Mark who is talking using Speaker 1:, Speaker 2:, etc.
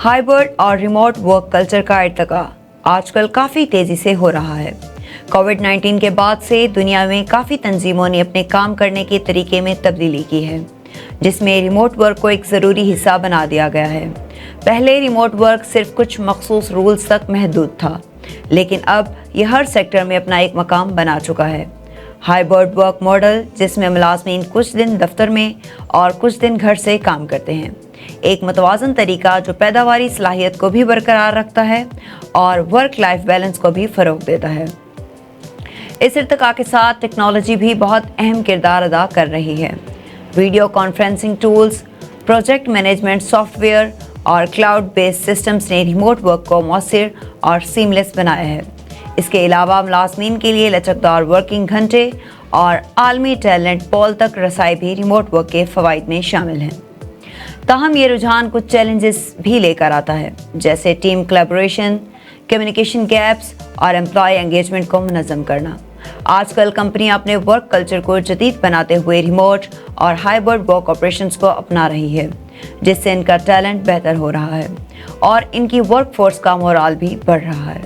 Speaker 1: Hybrid اور remote work culture کا ارتقاء آج کل کافی تیزی سے ہو رہا ہے۔ کووڈ-19 کے بعد سے دنیا میں کافی تنظیموں نے اپنے کام کرنے کے طریقے میں تبدیلی کی ہے، جس میں ریموٹ ورک کو ایک ضروری حصہ بنا دیا گیا ہے۔ پہلے ریموٹ ورک صرف کچھ مخصوص رولز تک محدود تھا، لیکن اب یہ ہر سیکٹر میں اپنا ایک مقام بنا چکا ہے۔ ہائبرڈ ورک ماڈل، جس میں ملازمین کچھ دن دفتر میں اور کچھ دن گھر سے کام کرتے ہیں، ایک متوازن طریقہ جو پیداواری صلاحیت کو بھی برقرار رکھتا ہے اور ورک لائف بیلنس کو بھی فروغ دیتا ہے۔ اس ارتقاء کے ساتھ ٹیکنالوجی بھی بہت اہم کردار ادا کر رہی ہے۔ Video conferencing tools, project management soft where اور کلاؤڈ بیسڈ سسٹمز نے ریموٹ ورک کو مؤثر اور سیملیس بنایا ہے۔ اس کے علاوہ ملازمین کے لیے لچکدار ورکنگ گھنٹے اور عالمی ٹیلنٹ پول تک رسائی بھی ریموٹ ورک کے فوائد میں شامل ہیں۔ تاہم یہ رجحان کچھ چیلنجز بھی لے کر آتا ہے، جیسے ٹیم کولیبریشن، کمیونیکیشن گیپس اور امپلائی انگیجمنٹ کو منظم کرنا۔ آج کل کمپنیاں اپنے ورک کلچر کو جدید بناتے ہوئے ریموٹ اور ہائبرڈ ورک آپریشنز کو اپنا رہی ہے، جس سے ان کا ٹیلنٹ بہتر ہو رہا ہے اور ان کی ورک فورس کا مورال بھی بڑھ رہا ہے۔